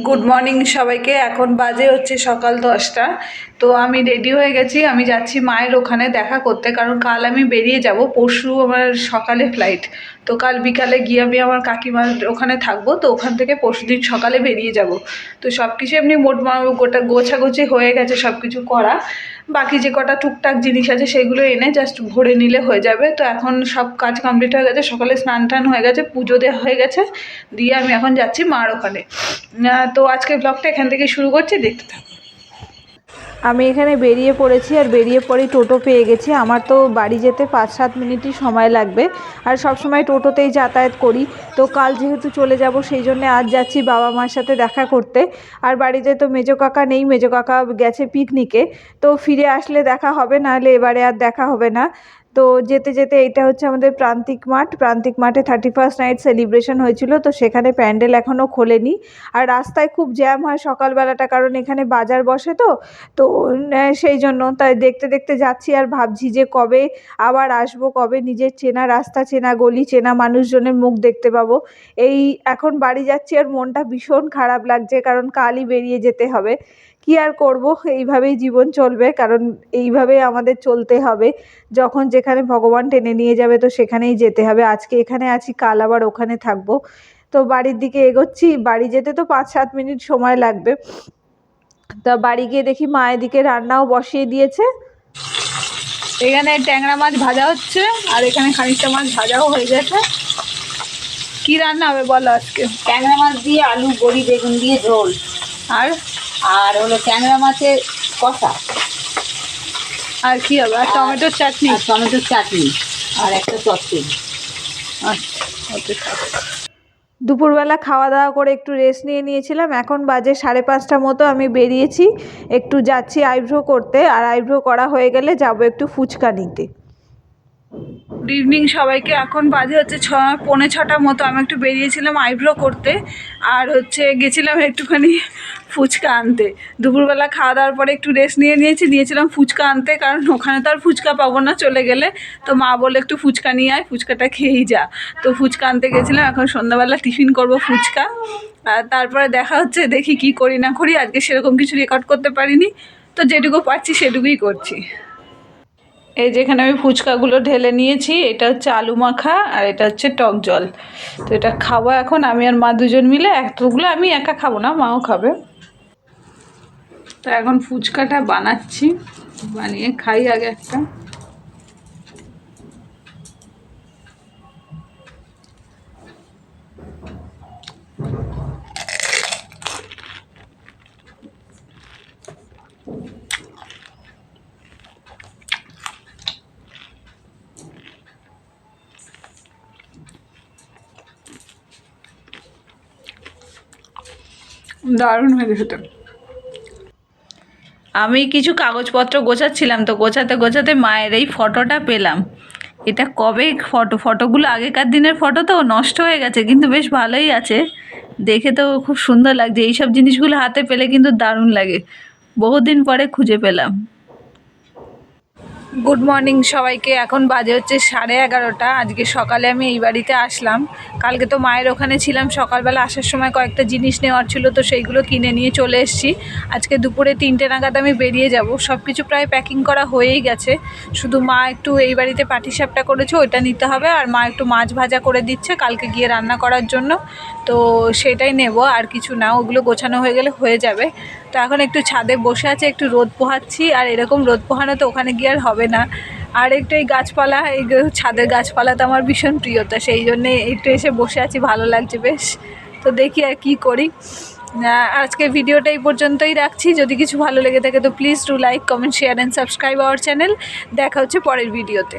Good morning সবাইকে। এখন বাজে হচ্ছে সকাল 10টা। তো আমি রেডি হয়ে গেছি, আমি যাচ্ছি মায়ের ওখানে দেখা করতে, কারণ কাল আমি বেরিয়ে যাব। পরশু আমার সকালে ফ্লাইট, তো কাল বিকালে গিয়ে আমি আমার কাকিমার ওখানে থাকবো। তো ওখান থেকে পরশুদিন সকালে বেরিয়ে যাব। তো সব কিছু এমনি গোটা গোছাগুছি হয়ে গেছে, সব কিছু করা। বাকি যে কটা টুকটাক জিনিস আছে সেগুলো এনে জাস্ট ভরে নিলে হয়ে যাবে। তো এখন সব কাজ কমপ্লিট হয়ে গেছে, সকালে স্নান টান হয়ে গেছে, পুজো দেওয়া হয়ে গেছে, দিয়ে আমি এখন যাচ্ছি মার ওখানে। তো আজকের ব্লগটা এখান থেকে শুরু করছি, দেখতে থাকো। আমি এখানে বেরিয়ে পড়েছি, আর বেরিয়ে পরেই টোটো পেয়ে গেছি। আমার তো বাড়ি যেতে 5-7 মিনিটই সময় লাগবে, আর সব সময় টোটোতেই যাতায়াত করি। তো কাল যেহেতু চলে যাব, সেই জন্য আজ যাচ্ছি বাবা মার সাথে দেখা করতে। আর বাড়িতে তো মেজো কাকা নেই, মেজো কাকা গেছে পিকনিকে। তো ফিরে আসলে দেখা হবে, নাহলে এবারে আর দেখা হবে না। তো যেতে যেতে এটা হচ্ছে আমাদের প্রান্তিক মাঠে 31st নাইট সেলিব্রেশন হয়েছিল, তো সেখানে প্যান্ডেল এখনও খোলেনি। আর রাস্তায় খুব জ্যাম হয় সকালবেলাটা, কারণ এখানে বাজার বসে। তো সেই জন্য তাই দেখতে দেখতে যাচ্ছি, আর ভাবছি যে কবে আবার আসবো, কবে নিজের চেনা রাস্তা, চেনা গলি, চেনা মানুষজনের মুখ দেখতে পাবো। এই এখন বাড়ি যাচ্ছি, আর মনটা ভীষণ খারাপ লাগছে, কারণ কালই বেরিয়ে যেতে হবে। কি আর করব, এইভাবেই জীবন চলবে, কারণ এইভাবেই আমাদের চলতে হবে। যখন যেখানে ভগবান টেনে নিয়ে যাবে, তো সেখানেই যেতে হবে। আজকে এখানে আছি, কাল আবার ওখানে থাকবো। তো বাড়ির দিকে এগোচ্ছি। বাড়ি যেতে তো 5-7 মিনিট সময় লাগবে। তা বাড়ি গিয়ে দেখি মা এদিকে রান্নাও বসিয়ে দিয়েছে। এখানে ট্যাংরা মাছ ভাজা হচ্ছে, আর এখানে খানিকটা মাছ ভাজাও হয়ে গেছে। কি রান্না হবে বলো আজকে? ট্যাংরা মাছ দিয়ে আলু বড়ি বেগুন দিয়ে ঝোল, আর আর হলো ট্যাংরা মাছের কষা, আর কি হবে? আর টমেটোর চাটনি। আর টমেটোর চাটনি, আর একটা চচ্চড়ি। আচ্ছা, ওকে থাক। দুপুরবেলা খাওয়া দাওয়া করে একটু রেস্ট নিয়েছিলাম। এখন বাজে 5:30 মতো। আমি বেরিয়েছি, একটু যাচ্ছি আইব্রো করতে, আর আইব্রো করা হয়ে গেলে যাব একটু ফুচকা নিতে। গুড ইভিনিং সবাইকে। এখন বাজে হচ্ছে 5:45 মতো। আমি একটু বেরিয়েছিলাম আইব্রো করতে, আর গেছিলাম একটুখানি ফুচকা আনতে। দুপুরবেলা খাওয়া দাওয়ার পরে একটু রেস্ট নিয়েছিলাম ফুচকা আনতে, কারণ ওখানে তো আর ফুচকা পাবো না চলে গেলে। তো মা বলে একটু ফুচকা নিয়ে আয়, ফুচকাটা খেয়েই যা। তো ফুচকা আনতে গেছিলাম। এখন সন্ধ্যাবেলা টিফিন করব ফুচকা, আর তারপরে দেখা হচ্ছে, দেখি কি করি না করি। আজকে সেরকম কিছু রেকর্ড করতে পারিনি, তো যেটুকু পারছি সেটুকুই করছি। এই যেখানে আমি ফুচকাগুলো ঢেলে নিয়েছি, এটা হচ্ছে আলু মাখা, আর এটা হচ্ছে টক জল। তো এটা খাবো এখন আমি আর মা দুজন মিলে। এতগুলো আমি একা খাবো না, মাও খাবে। তো এখন ফুচকাটা বানাচ্ছি, বানিয়ে খাই আগে একটা। দারুণ হয়ে গেছে। আমি কিছু কাগজপত্র গোছাচ্ছিলাম, তো গোছাতে গোছাতে মায়ের এই ফটোটা পেলাম। এটা কবে ফটোগুলো আগেকার দিনের ফটো, তো নষ্ট হয়ে গেছে, কিন্তু বেশ ভালোই আছে। দেখে তো খুব সুন্দর লাগছে। এইসব জিনিসগুলো হাতে পেলে কিন্তু দারুণ লাগে। বহুদিন পরে খুঁজে পেলাম। গুড মর্নিং সবাইকে। এখন বাজে হচ্ছে 11:30। আজকে সকালে আমি এই বাড়িতে আসলাম। কালকে তো মায়ের ওখানে ছিলাম। সকালবেলা আসার সময় কয়েকটা জিনিস নেওয়ার ছিল, তো সেইগুলো কিনে নিয়ে চলে এসেছি। আজকে দুপুরে 3টে নাগাদ আমি বেরিয়ে যাব। সব কিছু প্রায় প্যাকিং করা হয়েই গেছে। শুধু মা একটু এই বাড়িতে পাটিসাপটা করেছে, ওইটা নিতে হবে। আর মা একটু মাছ ভাজা করে দিচ্ছে কালকে গিয়ে রান্না করার জন্য, তো সেটাই নেব, আর কিছু না। ওগুলো গোছানো হয়ে গেলে হয়ে যাবে। তো এখন একটু ছাদে বসে আছে, একটু রোদ পোহাচ্ছি। আর এরকম রোদ পোহানো তো ওখানে গিয়ে আর হবে না। আর একটু এই গাছপালা, এই ছাদের গাছপালা তো আমার ভীষণ প্রিয়, তো সেই জন্যে একটু এসে বসে আছি, ভালো লাগছে বেশ। তো দেখি আর কি করি। আজকে ভিডিওটা এই পর্যন্তই রাখছি। যদি কিছু ভালো লেগে থাকে তো please do like, comment, share and subscribe our channel. দেখা হচ্ছে পরের ভিডিওতে।